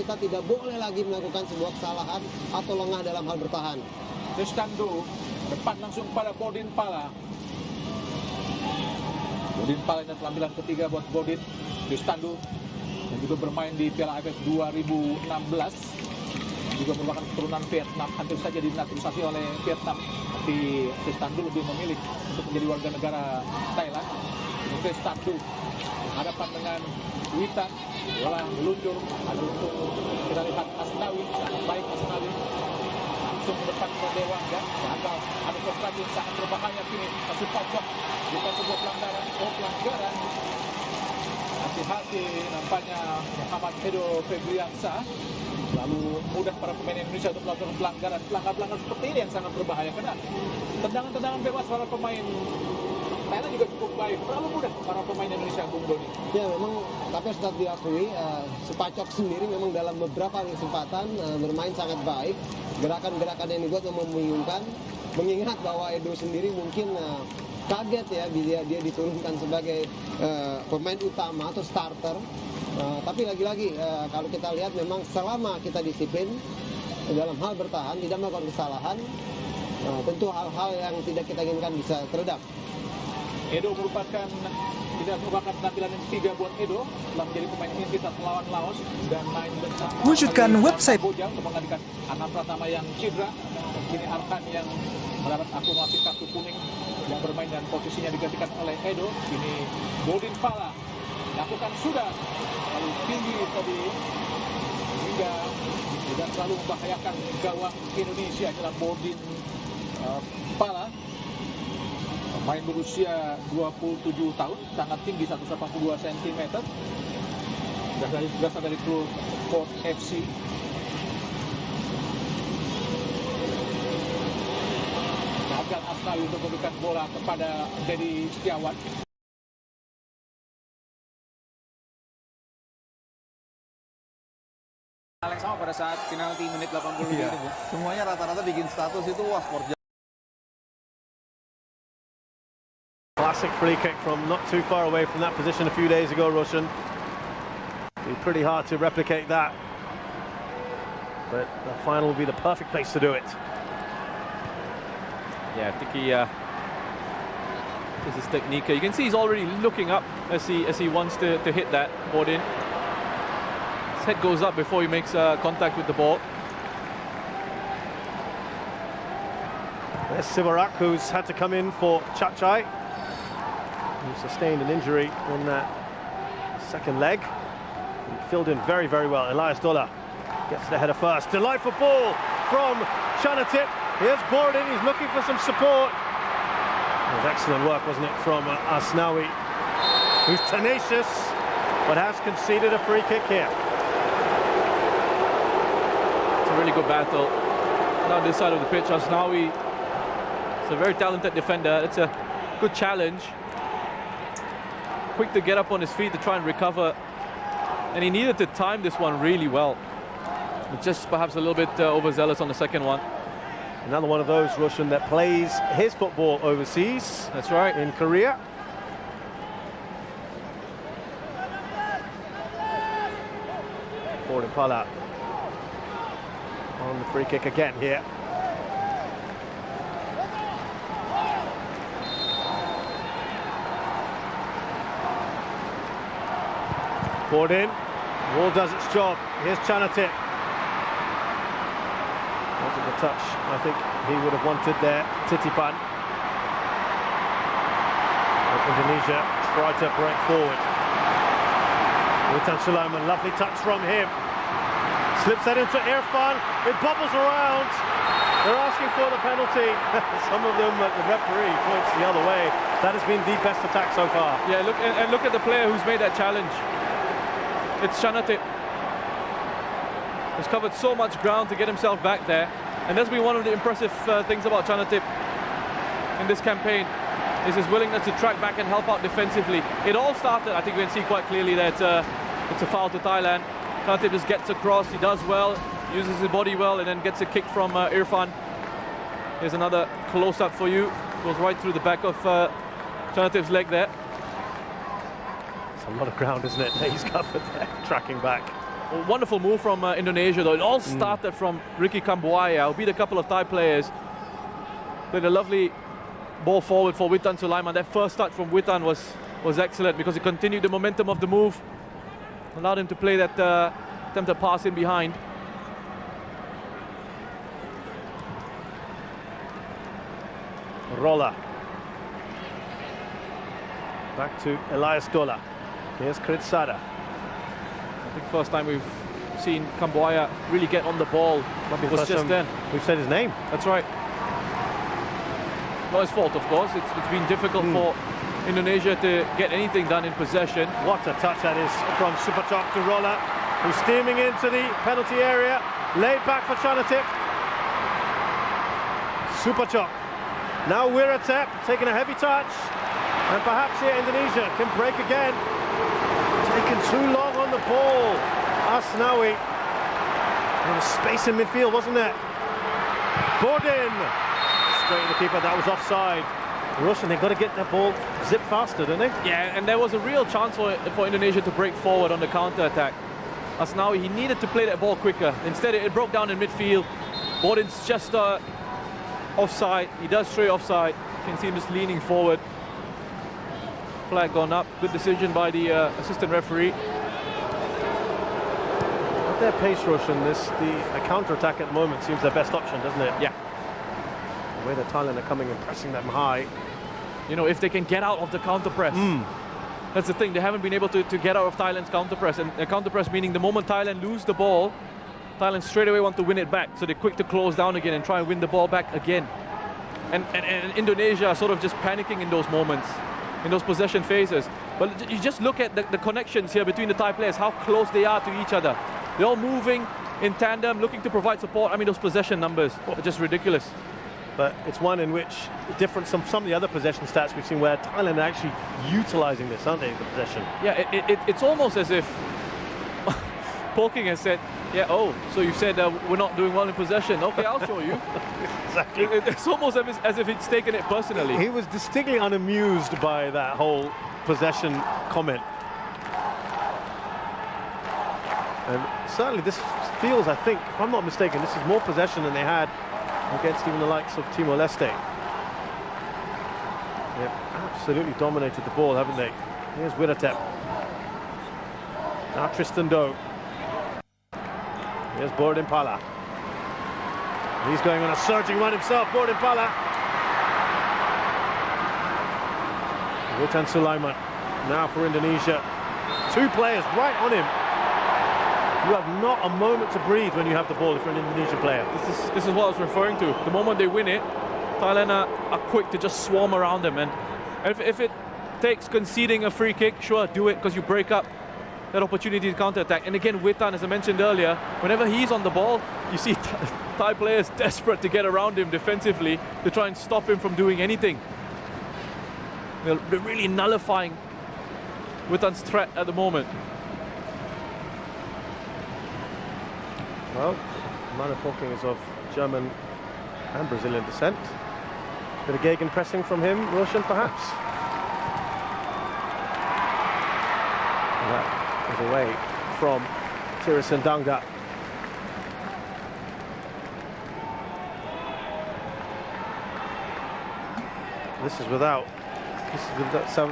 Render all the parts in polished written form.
kita tidak boleh lagi melakukan sebuah kesalahan atau lengah dalam hal bertahan. Testandu depan langsung pada Bodin Pala. Bodin Pala dan penampilan ketiga buat Bodin. Testandu yang juga bermain di Piala AFF 2016, juga merupakan keturunan Vietnam, hampir saja dinaturalisasi oleh Vietnam, tapi Testandu lebih memilih untuk menjadi warga negara Thailand. Testandu hadapan dengan Witan, bola meluncur, ada untuk kita lihat Asnawi, sangat baik Asnawi, langsung ke depan ke Dewangga, gagal, ada sesuatu yang sangat berbahaya kini, masih pojok, bukan sebuah pelanggaran, pelanggaran. Hati-hati nampaknya Muhammad Edo Febriansa, lalu mudah para pemain Indonesia untuk melakukan pelanggaran seperti ini yang sangat berbahaya, karena tendangan-tendangan bebas para pemain Thailand juga cukup baik, terlalu mudah para pemain Indonesia, Bung Doni. Ya memang, tapi harus diakui Sepacok sendiri memang dalam beberapa kesempatan bermain sangat baik. Gerakan-gerakan yang dibuat memang membingungkan, mengingat bahwa Edo sendiri mungkin kaget ya dia diturunkan sebagai pemain utama atau starter. Tapi lagi-lagi kalau kita lihat memang selama kita disiplin dalam hal bertahan, tidak melakukan kesalahan, tentu hal-hal yang tidak kita inginkan bisa teredam. Edo tidak merupakan penampilan yang ketiga buat Edo setelah menjadi pemain inti saat melawan Laos dan main bersama Wujudkan website Kamboja untuk menggantikan Anam Pratama yang cedera, dan kini Arkan yang mendapat akumulasi kartu kuning yang bermain dan posisinya digantikan oleh Edo. Ini Bodin Pala lakukan sudah terlalu tinggi tadi hingga tidak terlalu membahayakan gawang Indonesia dalam Bodin Pala. Pemain berusia 27 tahun, sangat tinggi, 182 cm. Berasal dari klub Fort FC. Gagal Asnawi untuk memberikan bola kepada Dedi Setiawan. Hal yang sama pada saat penalti menit 80 Iya. itu, Bu. Semuanya rata-rata bikin status itu wah sport. Classic free kick from not too far away from that position a few days ago, Roshan. Be pretty hard to replicate that. But the final will be the perfect place to do it. Yeah, I think he this is technique. You can see he's already looking up as he wants to hit that board in. His head goes up before he makes contact with the ball. There's Sivarak, who's had to come in for Chachai, who sustained an injury in that second leg. He filled in very, very well. Elias Dola gets the header first. Delightful ball from Chanatip. Here's Borden, he's looking for some support. It was excellent work, wasn't it, from Asnawi, who's tenacious, but has conceded a free kick here. It's a really good battle down this side of the pitch. Asnawi is a very talented defender. It's a good challenge. Quick to get up on his feet to try and recover, and he needed to time this one really well. Just perhaps a little bit overzealous on the second one. Another one of those, Russian, that plays his football overseas. That's right. In Korea. Bodin Pala on the free kick again here. Borden, wall does its job. Here's Chanatip. Wanted the touch, I think he would have wanted there. Titipan. Indonesia try to break forward. Witan Sulaiman, lovely touch from him. Slips that into Irfan, it bubbles around. They're asking for the penalty. Some of them, the referee points the other way. That has been the best attack so far. Yeah, look at the player who's made that challenge. It's Chanatip. He's covered so much ground to get himself back there, and that's been one of the impressive things about Chanatip in this campaign, is his willingness to track back and help out defensively. It all started, I think we can see quite clearly that it's a foul to Thailand. Chanatip just gets across, he does well, uses his body well, and then gets a kick from Irfan. Here's another close-up for you. Goes right through the back of Chanatip's leg there. It's a lot of ground, isn't it, that he's covered there, tracking back. A wonderful move from Indonesia, though. It all started from Ricky Kambuaya, who beat a couple of Thai players. Played a lovely ball forward for Witan Sulaiman. That first touch from Witan was excellent because it continued the momentum of the move. Allowed him to play that attempted pass in behind. Roller. Back to Elias Dola. Here's Kritsada. I think first time we've seen Kambuaya really get on the ball was just then. We've said his name. That's right. Not his fault, of course. It's been difficult for Indonesia to get anything done in possession. What a touch that is from Supachok to Roller, who's steaming into the penalty area. Laid back for Chanatip. Supachok. Now Wiratep taking a heavy touch. And perhaps here Indonesia can break again. Taken too long on the ball. Asnawi. There was space in midfield, wasn't there? Bordin. Straight in the keeper, that was offside. Russian, they've got to get that ball zip faster, don't they? Yeah, and there was a real chance for Indonesia to break forward on the counter-attack. Asnawi, he needed to play that ball quicker. Instead, it broke down in midfield. Bordin's just offside. He does stray offside. You can see him just leaning forward. Flag gone up. Good decision by the assistant referee. At their pace, Russian, the counter-attack at the moment seems their best option, doesn't it? Yeah. The way the Thailand are coming and pressing them high. You know, if they can get out of the counter-press. That's the thing, they haven't been able to get out of Thailand's counter-press. And counter-press meaning the moment Thailand lose the ball, Thailand straight away want to win it back. So they're quick to close down again and try and win the ball back again. And Indonesia are sort of just panicking in those moments, in those possession phases. But you just look at the connections here between the Thai players, how close they are to each other. They're all moving in tandem, looking to provide support. I mean, those possession numbers are just ridiculous. But it's one in which, different from some of the other possession stats we've seen, where Thailand are actually utilising this, aren't they, the possession? Yeah, it's almost as if Poking has said, yeah, oh, so you said we're not doing well in possession. Okay, I'll show you. Exactly. It's almost as if it's taken it personally. He was distinctly unamused by that whole possession comment. And certainly this feels, I think, if I'm not mistaken, this is more possession than they had against even the likes of Timor-Leste. They've absolutely dominated the ball, haven't they? Here's Wiratep. Now Tristan Doe. Here's Bordin Pala. He's going on a surging run himself, Bordin Pala. Witan Sulaiman. Now for Indonesia. Two players right on him. You have not a moment to breathe when you have the ball if you're an Indonesian player. This is what I was referring to. The moment they win it, Thailand are quick to just swarm around them. And if it takes conceding a free kick, sure, do it, because you break up that opportunity to counter-attack. And again, Witan, as I mentioned earlier, whenever he's on the ball, you see Thai players desperate to get around him defensively to try and stop him from doing anything. They're really nullifying Witan's threat at the moment. Well, Manu Poking is of German and Brazilian descent. Bit of gegenpressing from him, Russian perhaps. And that is away from Tirisan Dangda. This is without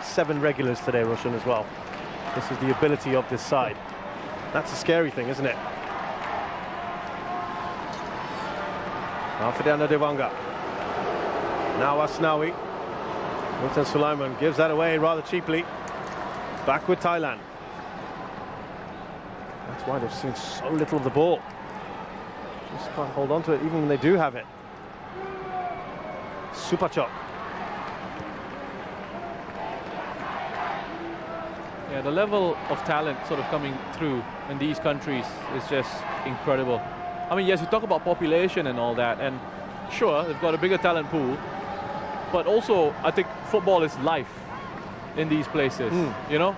seven regulars today, Russian, as well. This is the ability of this side. That's a scary thing, isn't it? Alfredo Dewanga. Now Asnawi. Witan Sulaiman gives that away rather cheaply. Back with Thailand. That's why they've seen so little of the ball. Just can't hold on to it even when they do have it. Supachok. Yeah, the level of talent sort of coming through in these countries is just incredible. I mean, yes, you talk about population and all that, and sure, they've got a bigger talent pool, but also, I think football is life in these places, you know?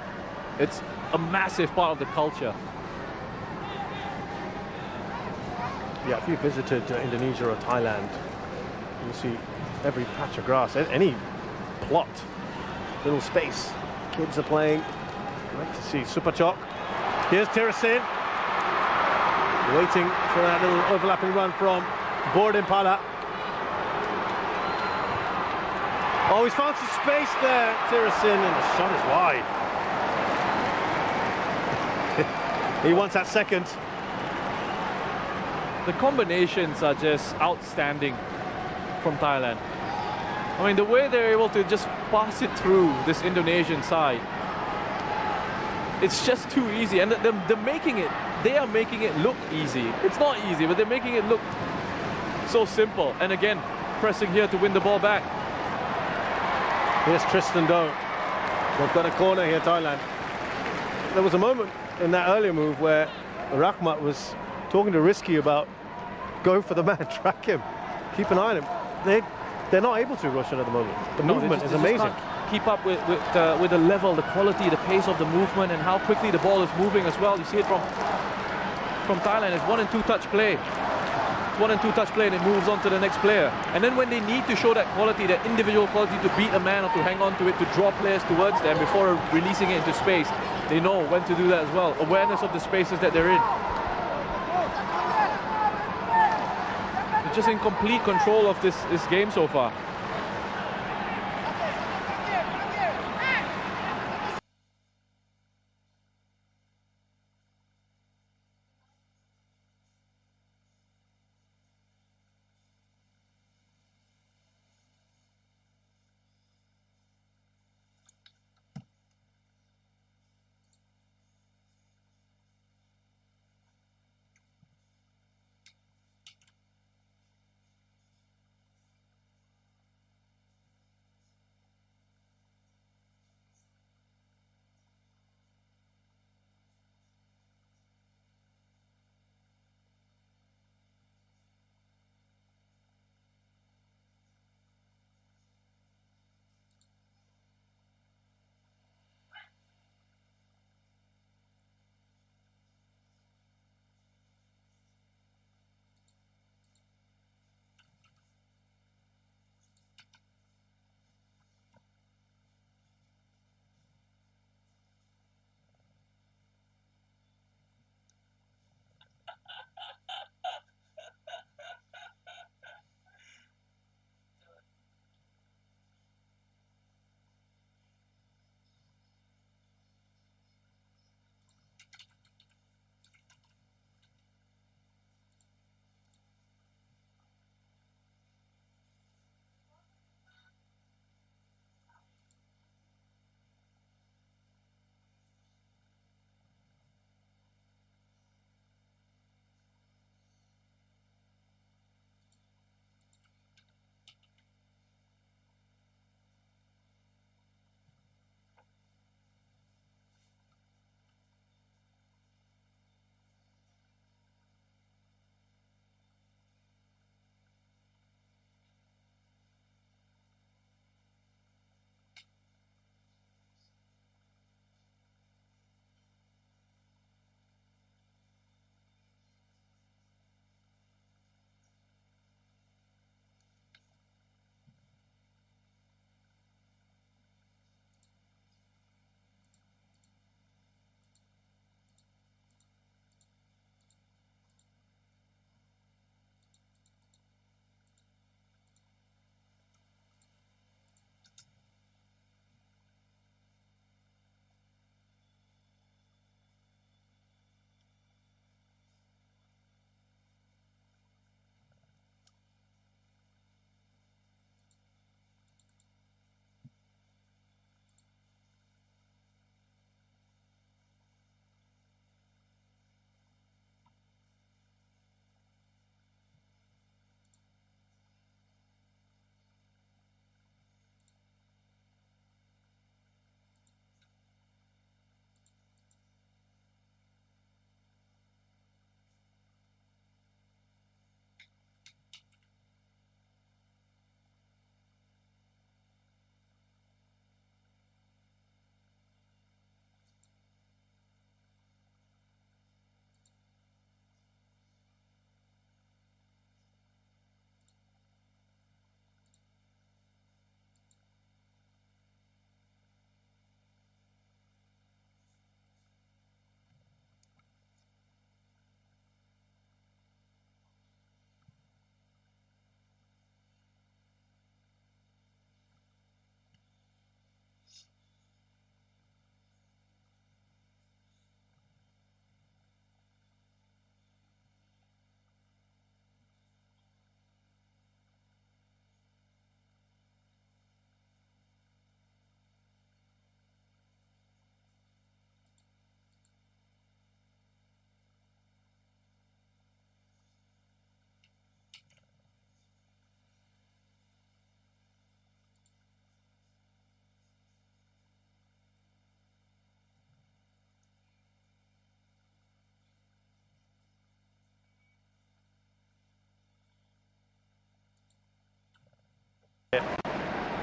It's a massive part of the culture. Yeah, if you visited Indonesia or Thailand, you see every patch of grass, any plot, little space, kids are playing. I'd like to see Supachok. Here's Tirasin. waiting for that little overlapping run from Bordin-Pala. Oh, he's found some space there, Tirasin, and the shot is wide. He wants that second. The combinations are just outstanding from Thailand. I mean, the way they're able to just pass it through this Indonesian side, it's just too easy. And they are making it look easy. It's not easy, but they're making it look so simple. And again, pressing here to win the ball back. Here's Tristan Doe. They've got a corner here, Thailand. There was a moment in that earlier move where Rahmat was talking to Risky about go for the man, track him, keep an eye on him. They're not able to, Russian, at the moment. The movement is amazing. Can't keep up with the level, the quality, the pace of the movement, and how quickly the ball is moving as well. You see it from Thailand. It's 1 and 2 touch play. It's 1 and 2 touch play, and it moves on to the next player. And then when they need to show that quality, that individual quality to beat a man or to hang on to it, to draw players towards them before releasing it into space, they know when to do that as well. Awareness of the spaces that they're in. They're just in complete control of this game so far.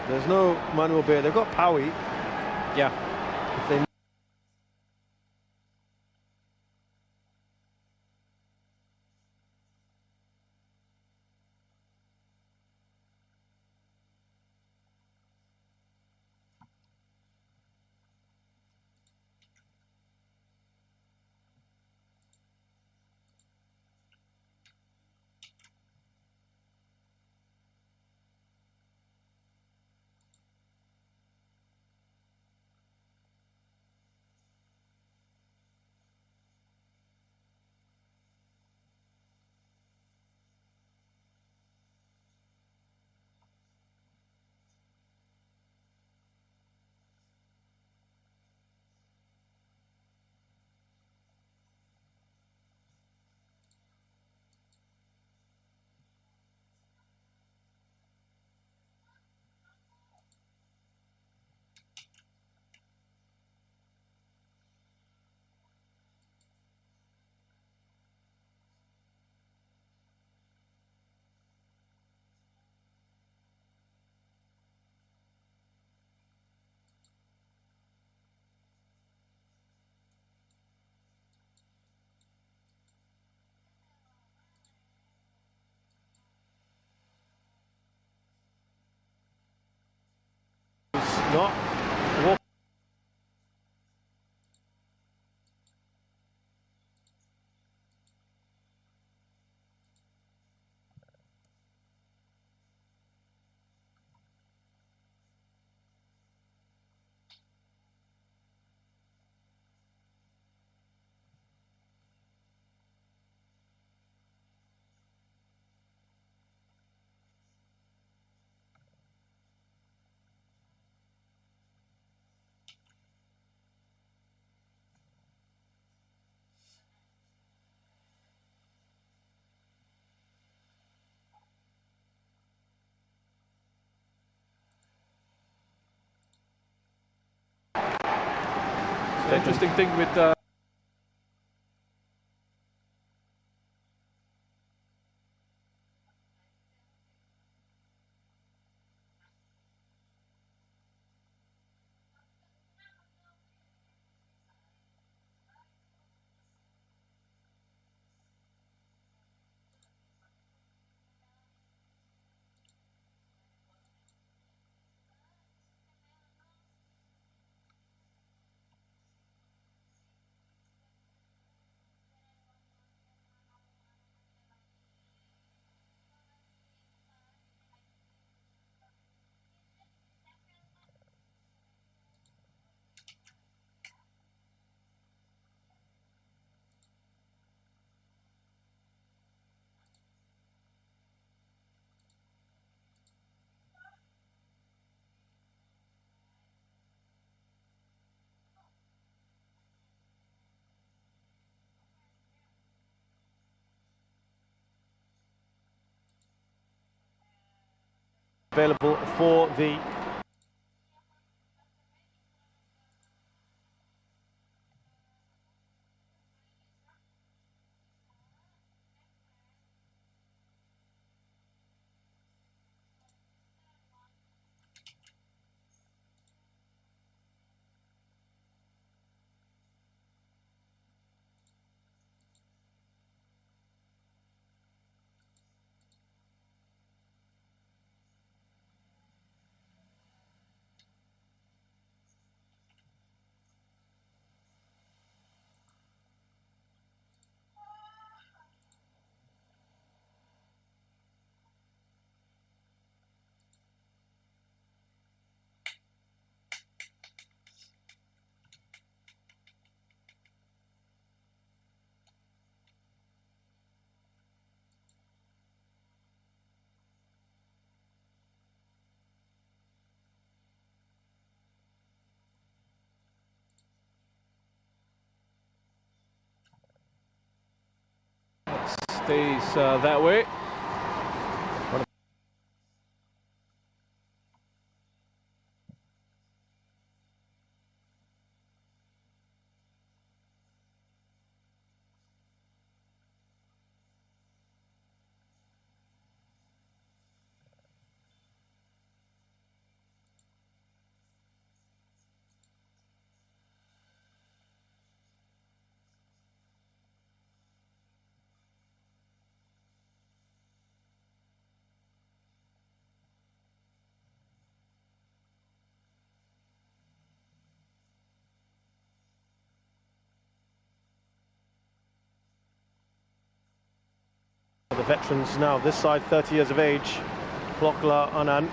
There's no Manuel Beer. They've got Powie. Yeah. If they not walk. The interesting thing with available for the stays that way. veterans now. This side, 30 years of age, Plokla Anand.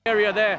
Area there.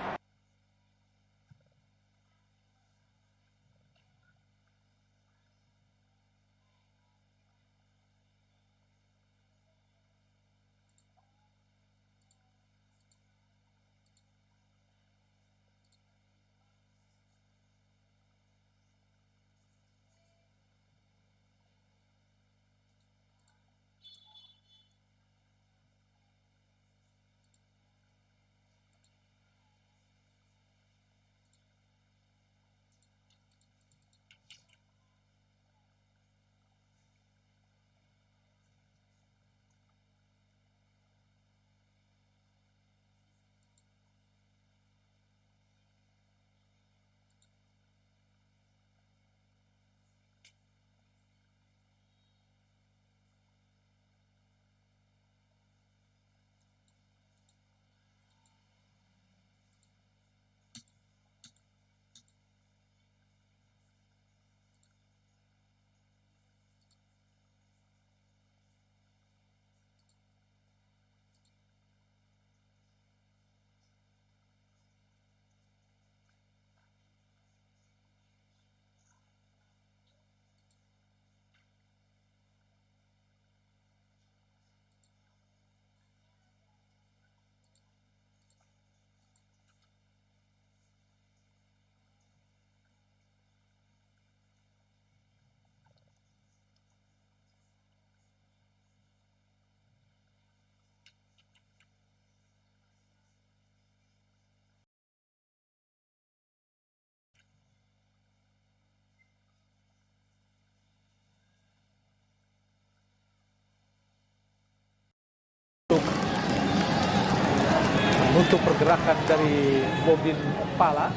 Menutup pergerakan dari Bodin Pala.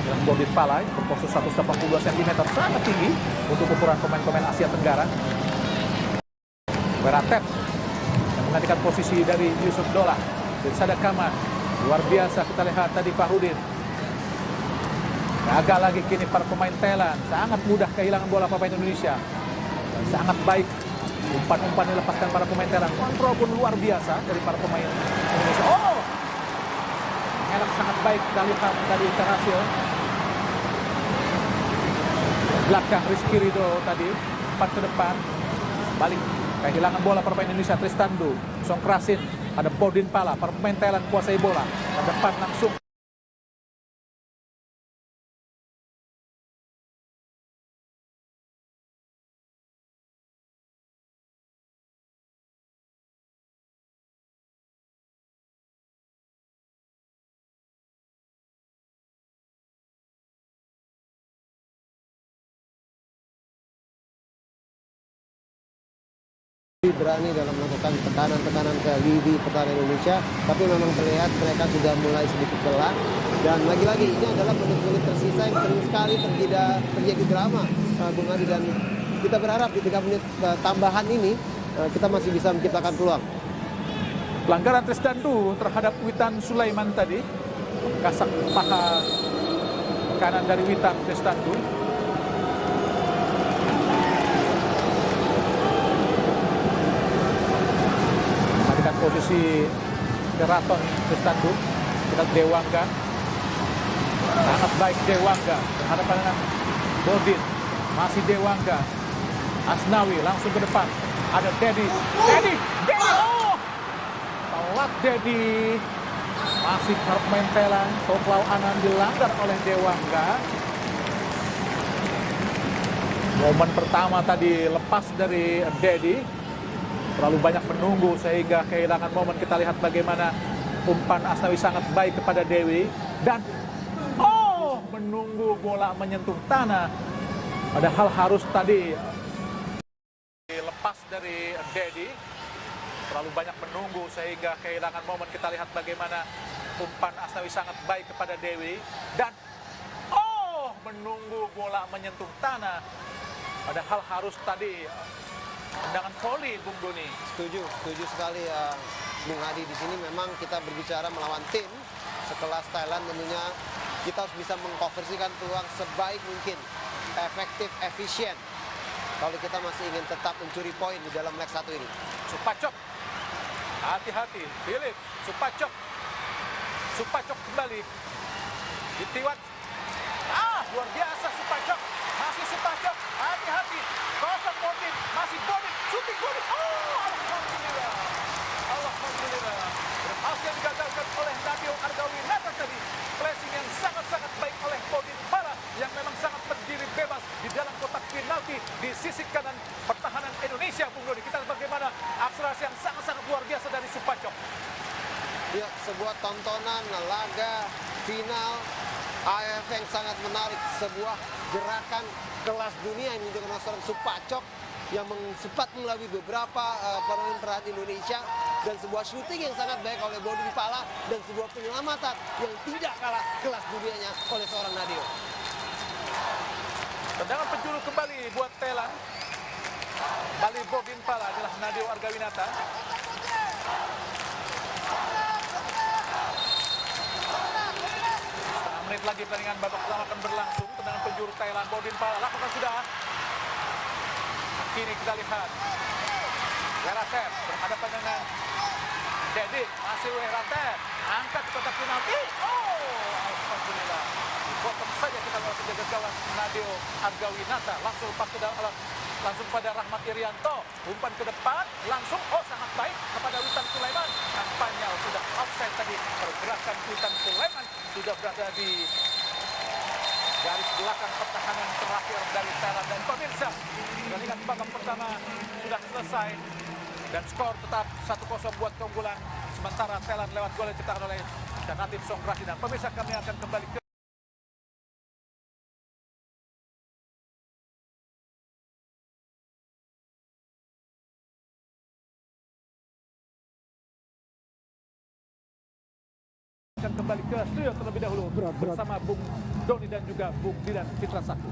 Dan Bodin Pala berpose 182 cm, sangat tinggi untuk ukuran pemain-pemain Asia Tenggara. Beratet yang menggantikan posisi dari Yusuf Dola. Dan Sadakaman, luar biasa kita lihat tadi Fahrudin. Agak lagi kini para pemain Thailand sangat mudah kehilangan bola pemain Indonesia. Dan sangat baik umpan-umpan dilepaskan para pemain Thailand. Kontrol pun luar biasa dari para pemain Indonesia. Oh, elak sangat baik dari Internasio. Belakang Rizky Ridho tadi, umpan ke depan, balik kehilangan bola para pemain Indonesia. Tristandu, Song Krasin, ada Bodin Pala, para pemain Thailand kuasai bola. Ke depan langsung. Berani dalam melakukan tekanan-tekanan ke lini pertahanan Indonesia, tapi memang terlihat mereka sudah mulai sedikit lelah. Dan lagi-lagi ini adalah menit-menit tersisa yang sering sekali terjadi drama, Bung Adi, dan kita berharap di 3 menit tambahan ini kita masih bisa menciptakan peluang. Pelanggaran Tristandu terhadap Witan Sulaiman tadi, kasak paha kanan dari Witan ke Standu. Matikan posisi Keraton ke Standu. Kita Dewangga. Sangat baik Dewangga. Berhadapan dengan Bodin. Masih Dewangga. Asnawi langsung ke depan. Ada Dedi. Oh! Telat Dedi. Masih main Thailand. Toklau Anan dilanggar oleh Dewangga. Momen pertama tadi lepas dari Dedi. Terlalu banyak menunggu sehingga kehilangan momen. Kita lihat bagaimana umpan Asnawi sangat baik kepada Dewi. Dan menunggu bola menyentuh tanah. Padahal harus tadi lepas dari Dedi. Terlalu banyak menunggu sehingga kehilangan momen. Kita lihat bagaimana umpan Asnawi sangat baik kepada Dewi. Dan menunggu bola menyentuh tanah. Padahal harus tadi tendangan volley, Bung Doni. Setuju sekali Bung Hadi. Di sini memang kita berbicara melawan tim sekelas Thailand, tentunya kita harus bisa mengkonversikan peluang sebaik mungkin, efektif, efisien. Kalau kita masih ingin tetap mencuri poin di dalam leg 1 ini. Supacok, hati-hati. Philip, Supacok kembali. Ditiwat. Luar biasa Supacok. Masih Supacok, hati-hati. Kosong Bodin, masih Bodin. Shooting Bodin. Alhamdulillah. Berhasil digagalkan oleh Nadio Argawinata tadi. Placing yang sangat-sangat baik oleh Bodin Pala yang memang sangat berdiri bebas di dalam kotak penalti di sisi kanan pertahanan Indonesia, Bung Doni. Kita lihat bagaimana akselerasi yang sangat-sangat luar biasa dari Supacok. Ya, sebuah tontonan laga final AFF yang sangat menarik, sebuah gerakan kelas dunia yang menunjukkan seorang Supacok yang sempat melalui beberapa pertahanan Indonesia, dan sebuah shooting yang sangat baik oleh Bodin Pala, dan sebuah penyelamatan yang tidak kalah kelas dunianya oleh seorang Nadio. Tendangan penjuru kembali buat Thailand. Kembali Bodin Pala adalah Nadio Argawinata. Setengah menit lagi pertandingan babak pertama akan berlangsung. Tendangan penjuru Thailand, Bodin Pala lakukan sudah. Kini kita lihat Weratep berhadapan dengan Dedi. Masih Weratep angkat ke kotak penalti. Alhamdulillah. Dipotong saja kita melakukan penjaga gawang Nadio Argawinata. Langsung lepas ke dalam, langsung pada Rahmat Irianto. Umpan ke depan, langsung sangat baik kepada Witan Sulaiman. Nampaknya sudah offside tadi. Pergerakan Witan Sulaiman sudah berada di garis belakang pertahanan terakhir dari Thailand. Dan pemirsa, pertandingan babak pertama sudah selesai dan skor tetap 1-0 buat keunggulan. Sementara Thailand lewat gol yang diciptakan oleh Janatin Songkrasin. Dan pemirsa, kami akan kembali ke studio terlebih dahulu bersama Bung Doni dan juga Bung Dilan Citra Sakti.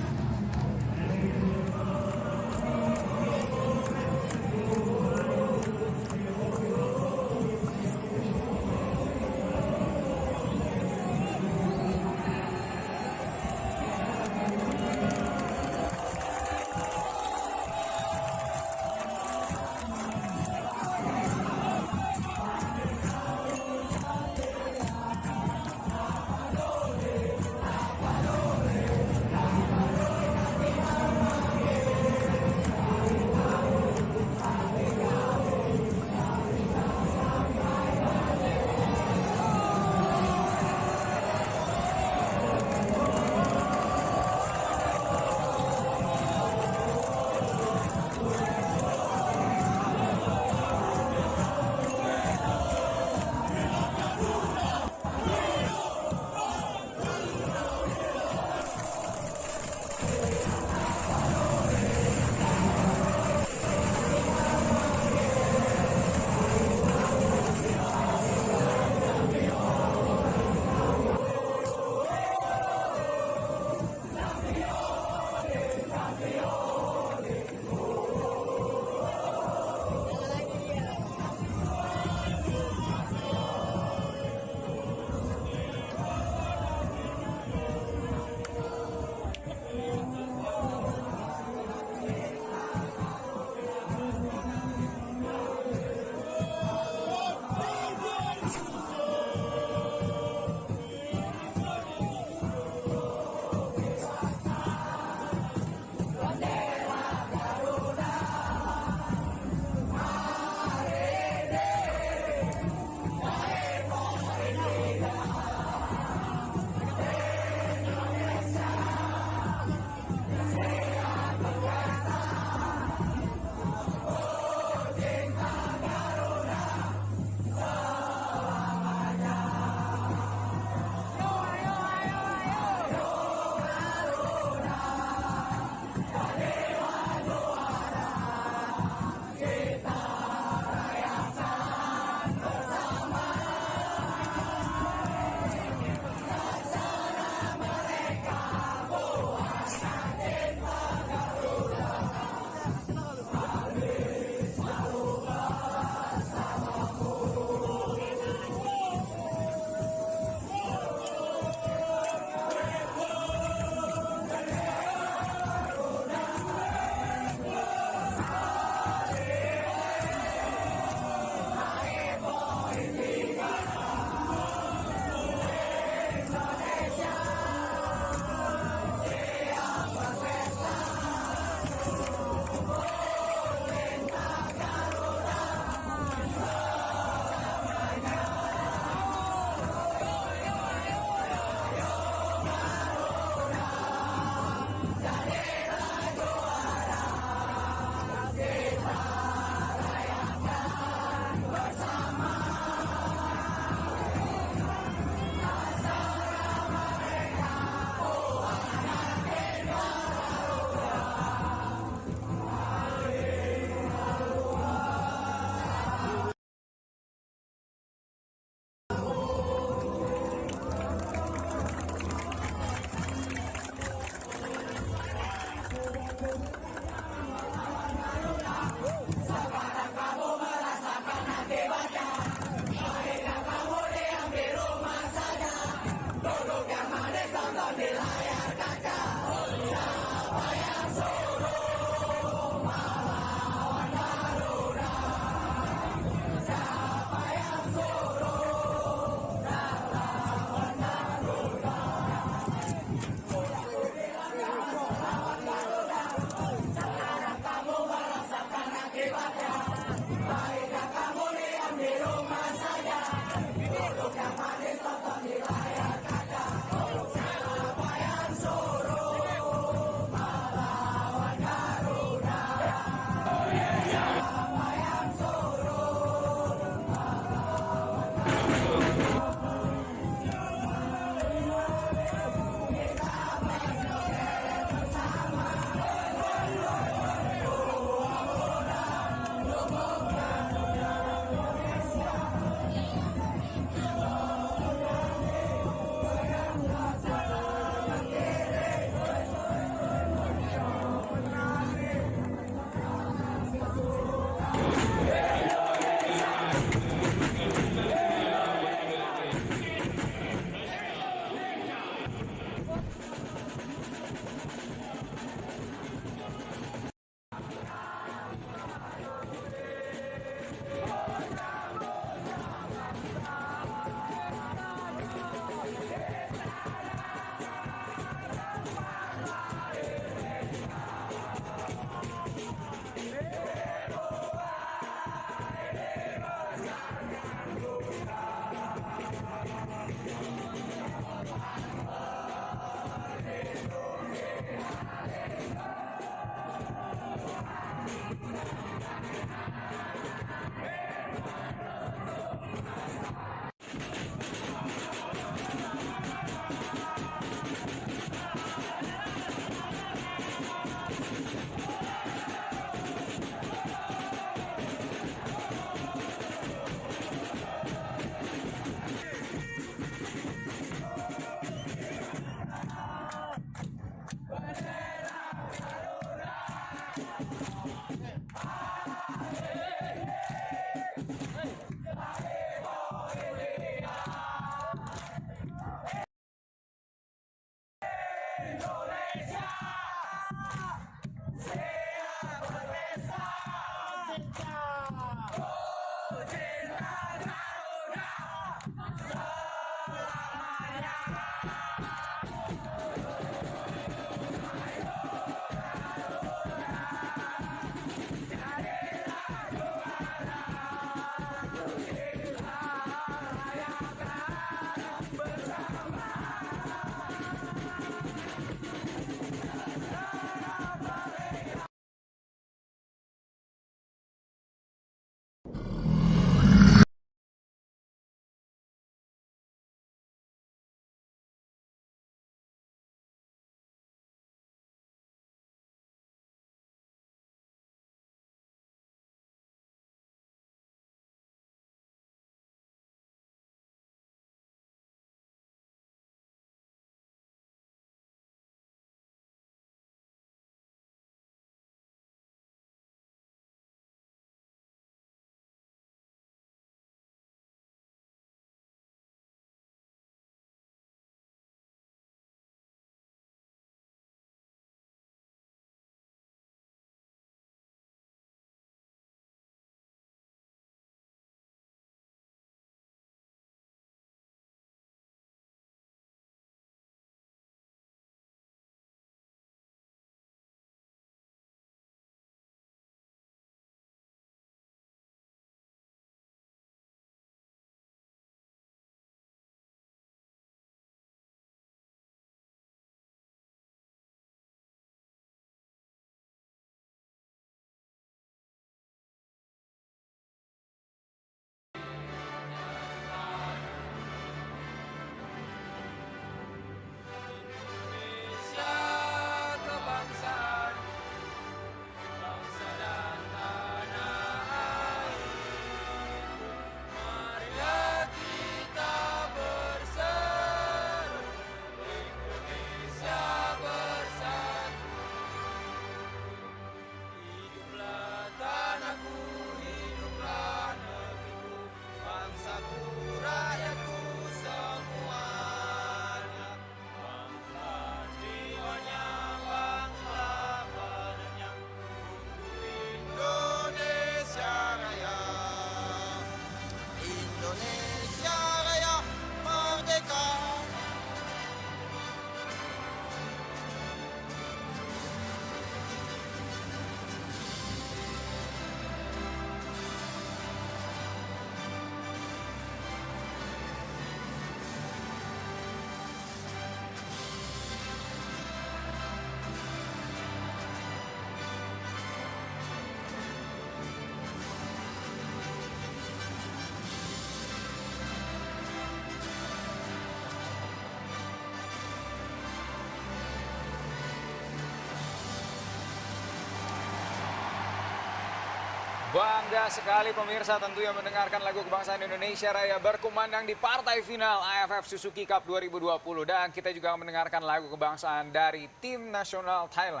Bangga sekali pemirsa tentunya mendengarkan lagu kebangsaan Indonesia Raya berkumandang di partai final AFF Suzuki Cup 2020. Dan kita juga mendengarkan lagu kebangsaan dari tim nasional Thailand.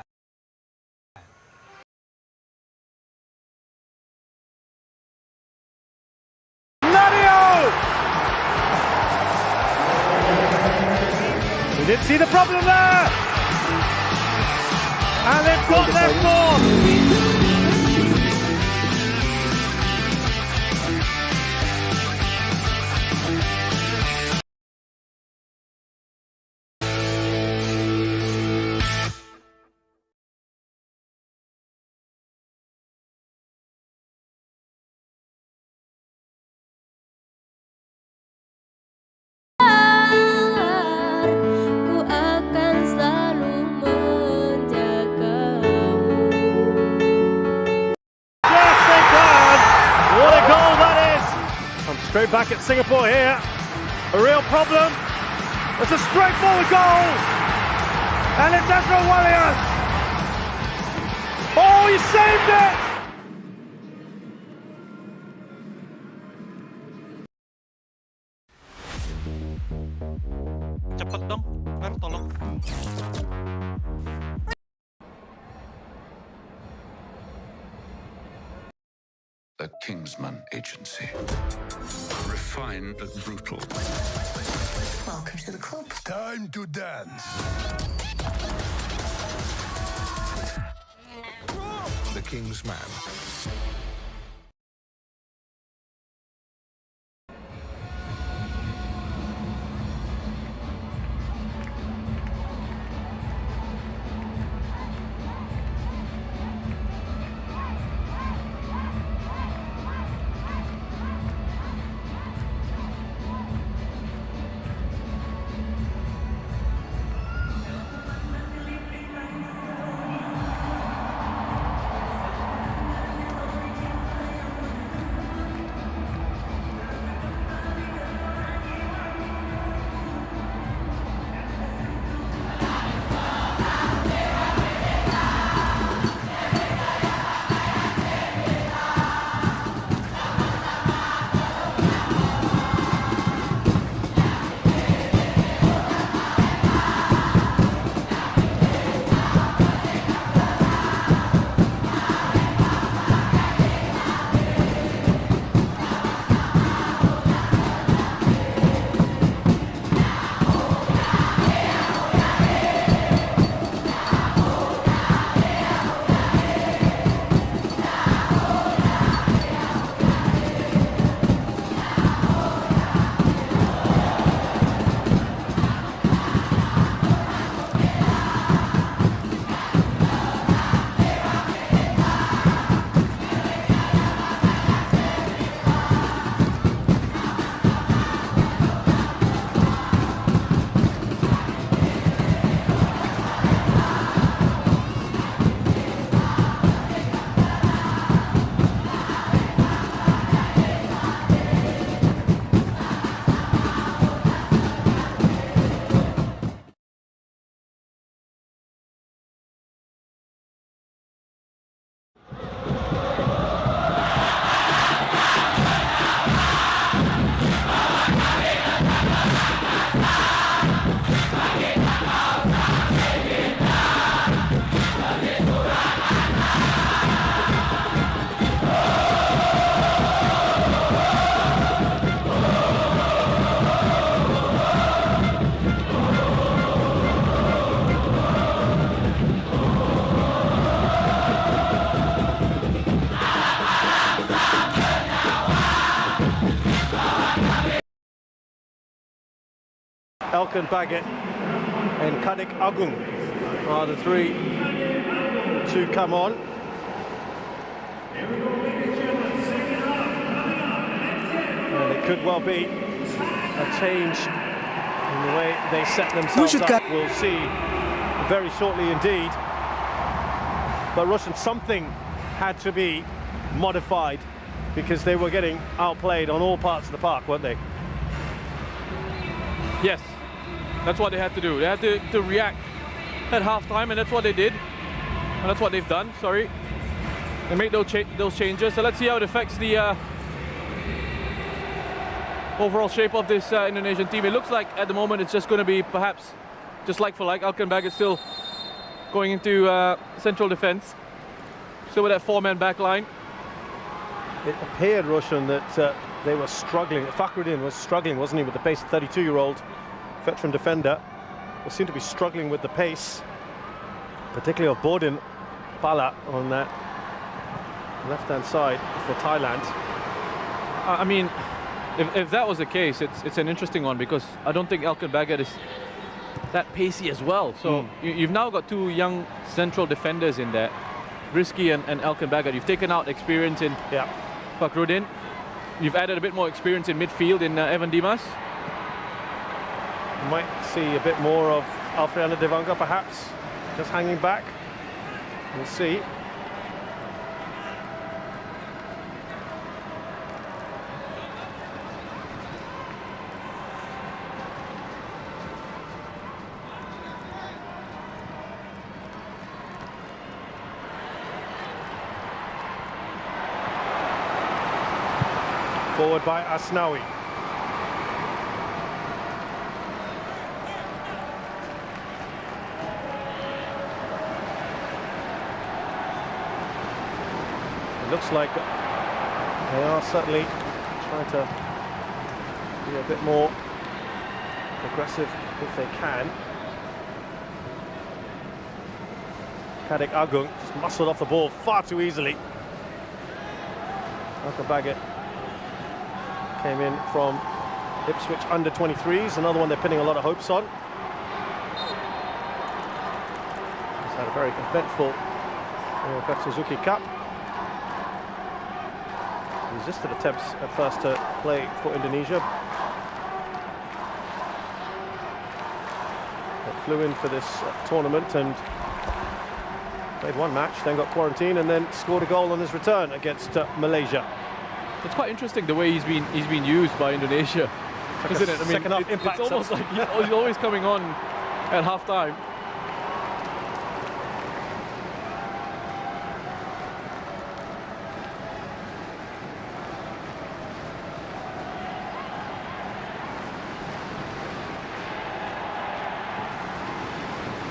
We didn't see the problem there. And they've got their fourth. Straight back at Singapore here. A real problem. It's a straightforward goal. And it's Ezra Warriors. Oh, he saved it! Cepet dong, Mer, tolong. The Kingsman Agency. Refined but brutal. Welcome to the club. Time to dance. The Kingsman. Elkan Baggett and Kadek Agung are the three to come on. And it could well be a change in the way they set themselves up. We'll see very shortly indeed. But Russian, something had to be modified because they were getting outplayed on all parts of the park, weren't they? Yes, that's what they had to do. They had to react at halftime, and that's what they did. And that's what they've done, sorry. They made those changes. So let's see how it affects the overall shape of this Indonesian team. It looks like at the moment it's just going to be perhaps just like for like. Elkan Baggett still going into central defense. Still with that four-man back line. It appeared, Russian, that they were struggling. Fakhruddin was struggling, wasn't he, with the pace. 32-year-old veteran defender will seem to be struggling with the pace, particularly of Bordin Pala on that left-hand side for Thailand. I mean, if that was the case, it's an interesting one because I don't think Elkan Baggett is that pacey as well. So you've now got two young central defenders in there, Rizky and Elkan Baggett. You've taken out experience in Fakhruddin. You've added a bit more experience in midfield in Evan Dimas. You might see a bit more of Alfredo Devanga, perhaps, just hanging back. We'll see. Forward by Asnawi. It looks like They are certainly trying to be a bit more aggressive if they can. Kadek Agung just muscled off the ball far too easily. Alka Baggett came in from Ipswich under 23s, another one they're pinning a lot of hopes on. He's had a very eventful AFF Suzuki Cup. Resisted attempts at first to play for Indonesia, but flew in for this tournament and played one match, then got quarantined, and then scored a goal on his return against Malaysia. It's quite interesting the way he's been used by Indonesia, isn't it? I mean, second half impact. It's almost like he's always coming on at half time.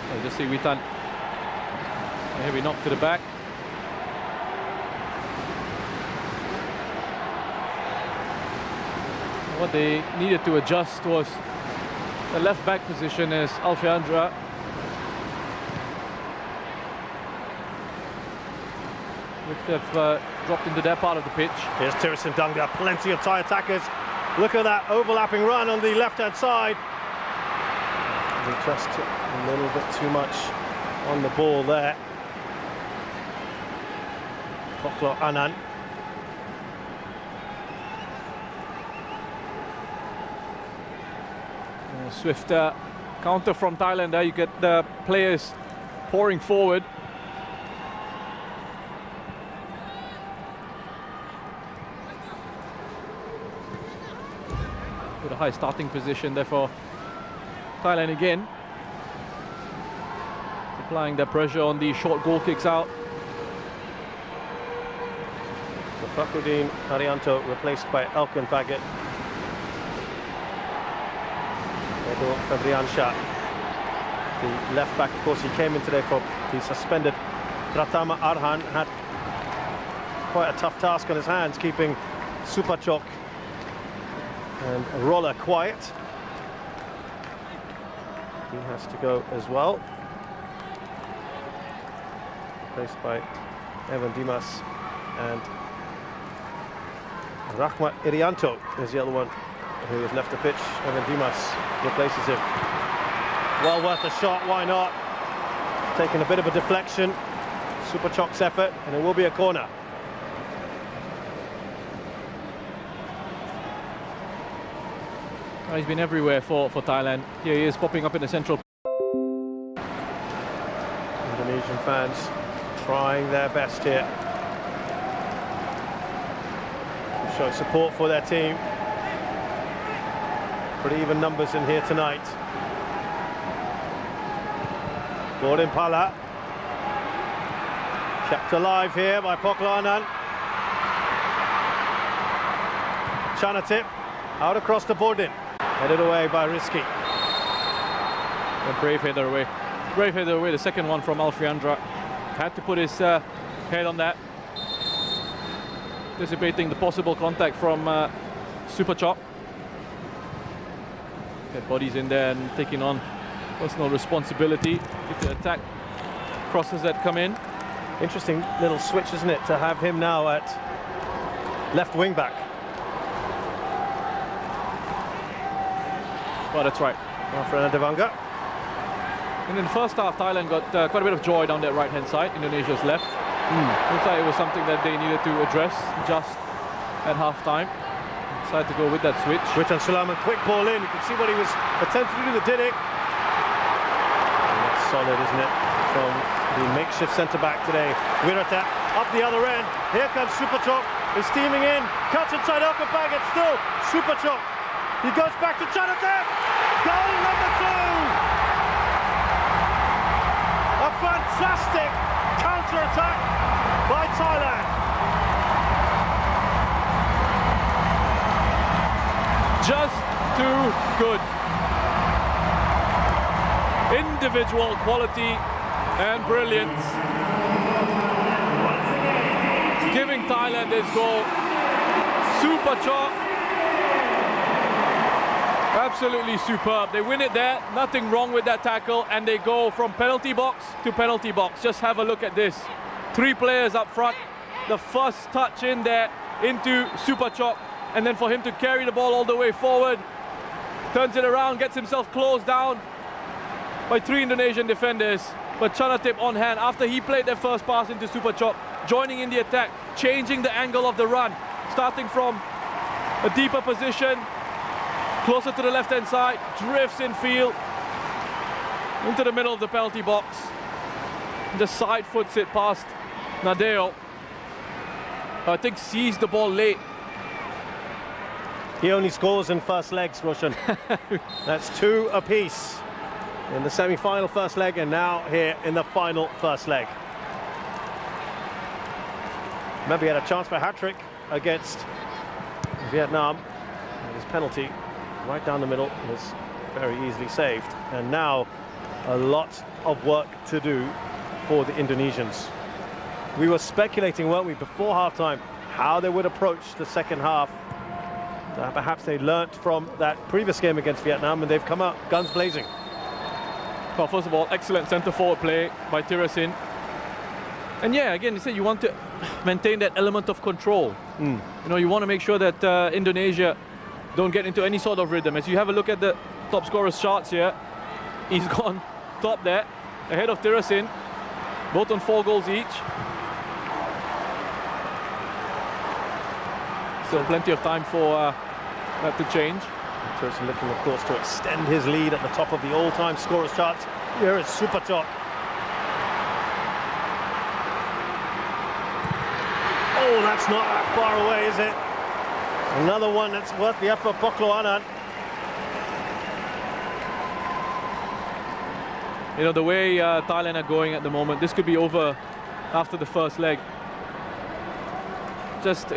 So just see Witan. Here we knock to the back. What they needed to adjust was the left back position as Alfiandra. Which they've dropped into their part of the pitch. Here's Tirison Dunga, plenty of Thai attackers. Look at that overlapping run on the left-hand side. They just took a little bit too much on the ball there. Poklo Anand. Swift counter from Thailand there. You get the players pouring forward. With a high starting position there for Thailand again. Applying their pressure on the short goal kicks out. So Fakhruddin Arianto replaced by Alka Baggett. Edo Febriansyah, the left back, of course, he came in today for the suspended Pratama Arhan. Had quite a tough task on his hands, keeping Supachok and Roller quiet. He has to go as well. Replaced by Evan Dimas, and Rahmat Irianto is the other one who has left the pitch. Evan Dimas replaces him. Well worth a shot, why not? Taking a bit of a deflection. Supachok's effort, and it will be a corner. He's been everywhere for Thailand. Here he is popping up in the central. Indonesian fans trying their best here. Show support for their team. Pretty even numbers in here tonight. Gordon Pala. Kept alive here by Poklo Anand. Chanatip out across the boarding. Headed away by Rizky. A brave header away. Brave header away, the second one from Alfiandra. Had to put his head on that. Anticipating the possible contact from Supachok. Get bodies in there and taking on personal responsibility. Get the attack crosses that come in. Interesting little switch, isn't it, to have him now at left wing back. Well, that's right. Fernando Devanga. And in the first half, Thailand got quite a bit of joy down that right-hand side. Indonesia's left. Looks like it was something that they needed to address just at half-time. Decided to go with that switch. Witan Sulaiman, quick ball in. You can see what he was attempting to do with Didik. That's solid, isn't it? From the makeshift centre-back today. Wirata up the other end. Here comes Supachok. He's steaming in. Cuts inside Alka Baggett. Still Supachok. He goes back to Chanatip. Goal number 2. A fantastic counter-attack by Thailand. Just too good. Individual quality and brilliance. Giving Thailand this goal Super chop. Absolutely superb. They win it there. Nothing wrong with that tackle. And they go from penalty box to penalty box. Just have a look at this. 3 players up front. The first touch in there into super chop. And then for him to carry the ball all the way forward. Turns it around, gets himself closed down by 3 Indonesian defenders. But Chanatip on hand after he played their first pass into super chop. Joining in the attack. Changing the angle of the run. Starting from a deeper position. Closer to the left-hand side, drifts in field into the middle of the penalty box. Just side foots it past Nadeo. I think sees the ball late. He only scores in first legs, Roshan. That's 2 apiece in the semi-final first leg, and now here in the final first leg. Remember, he had a chance for a hat-trick against Vietnam. His penalty right down the middle was very easily saved, and now a lot of work to do for the Indonesians. We were speculating, weren't we, before halftime, how they would approach the second half. Perhaps they learnt from that previous game against Vietnam, and they've come out guns blazing. Well, first of all, excellent centre-forward play by Tirasin. And yeah, again, you said you want to maintain that element of control. You know, you want to make sure that Indonesia don't get into any sort of rhythm. As you have a look at the top scorers charts here, he's gone top there, ahead of Tirasin, both on 4 goals each. Still plenty of time for that to change. Tirasin looking, of course, to extend his lead at the top of the all-time scorers charts. Here is super top. Oh, that's not that far away, is it? Another one that's worth the effort, Poklo Anand. You know, the way Thailand are going at the moment, this could be over after the first leg. Just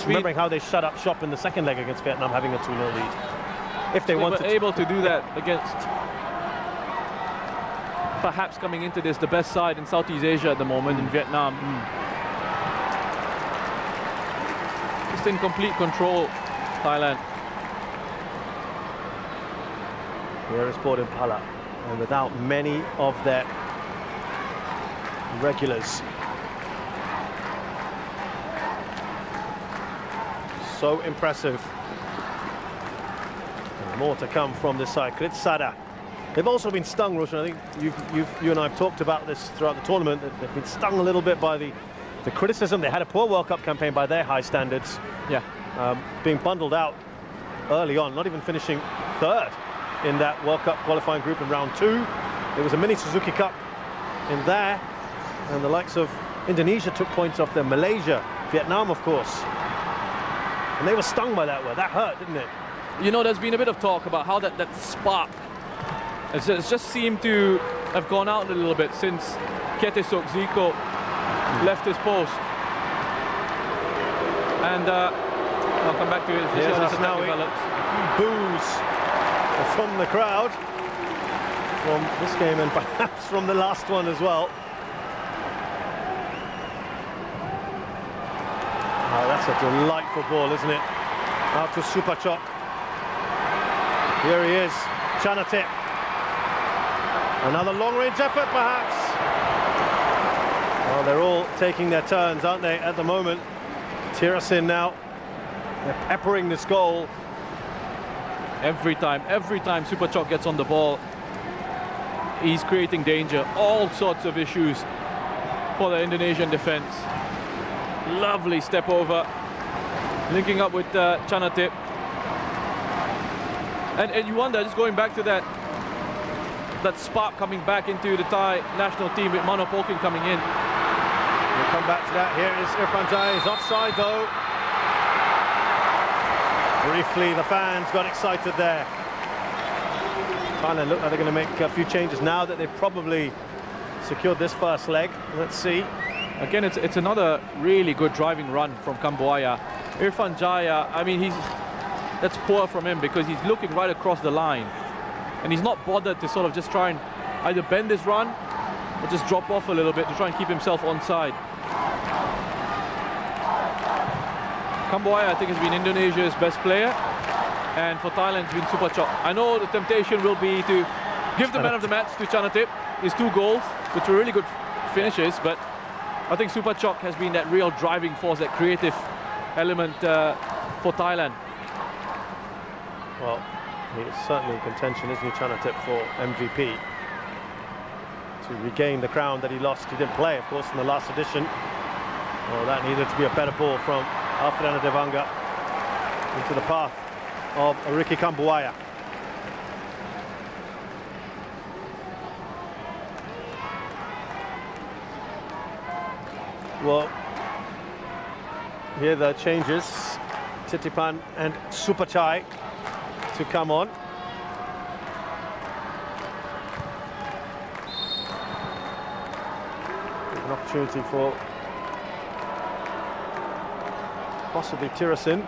remembering how they shut up shop in the second leg against Vietnam, having a 2-0 lead. If they wanted were able to do that against perhaps coming into this the best side in Southeast Asia at the moment in Vietnam. Just in complete control, Thailand. Here is Port Impala, and without many of their regulars. So impressive. And more to come from this side. Kritsada. They've also been stung, Roshan. I think you and I have talked about this throughout the tournament. They've been stung a little bit by the criticism. They had a poor World Cup campaign by their high standards. Yeah. Being bundled out early on, not even finishing 3rd in that World Cup qualifying group in round 2. There was a mini Suzuki Cup in there, and the likes of Indonesia took points off them. Malaysia, Vietnam, of course. And they were stung by that word. That hurt, didn't it? You know, there's been a bit of talk about how that spark it's just seemed to have gone out a little bit since Ketesok Zico left his post. And I'll come back to it. Yes, that's now boos from the crowd from this game, and perhaps from the last one as well. Oh, that's a delightful ball, isn't it? Out to Supachok. Here he is, Chanatip. Another long-range effort, perhaps. Well, they're all taking their turns, aren't they, at the moment? Tirasin now. They're peppering this goal. Every time Supachok gets on the ball, he's creating danger. All sorts of issues for the Indonesian defense. Lovely step over, linking up with Chanatip. And you wonder, just going back to that spark coming back into the Thai national team with Mano Polking coming in. We'll come back to that. Here is Irfan Jai. He's offside, though. Briefly, the fans got excited there. Thailand look like they're going to make a few changes now that they've probably secured this first leg. Let's see. Again, it's another really good driving run from Kambuaya. Irfan Jaya, I mean, that's poor from him because he's looking right across the line. And he's not bothered to sort of just try and either bend his run or just drop off a little bit to try and keep himself onside. Kambuaya, I think, has been Indonesia's best player, and for Thailand, it's been Supachok. I know the temptation will be to give the man of the match to Chanatip. His 2 goals, which were really good finishes, but I think Supachok has been that real driving force, that creative element for Thailand. Well, he is certainly in contention, isn't he, Chanatip, for MVP? To regain the crown that he lost. He didn't play, of course, in the last edition. Well, that needed to be a better ball from Alfredo Devanga into the path of Ricky Kambuaya. Well, here the changes. Titipan and Supachai to come on. An opportunity for possibly Tirasin.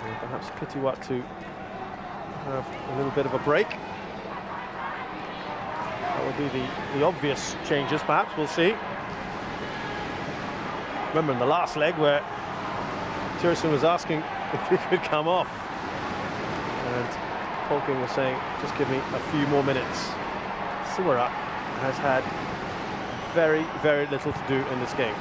And perhaps Pitiwat to have a little bit of a break. That would be the obvious changes, perhaps. We'll see. Remember in the last leg where Tirasin was asking if he could come off, and Polking was saying, just give me a few more minutes. Suwarak has had very, very little to do in this game.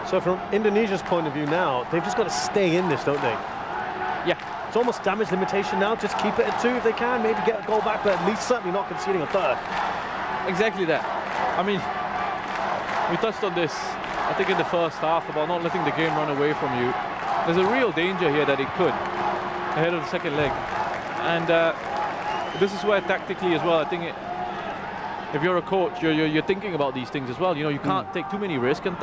So from Indonesia's point of view now, they've just got to stay in this, don't they? Yeah. It's almost damage limitation now. Just keep it at 2 if they can. Maybe get a goal back, but at least certainly not conceding a third. Exactly that. I mean, we touched on this, I think, in the first half about not letting the game run away from you. There's a real danger here that it could ahead of the second leg. And this is where tactically as well, I think if you're a coach, you're thinking about these things as well. You know, you can't take too many risks. And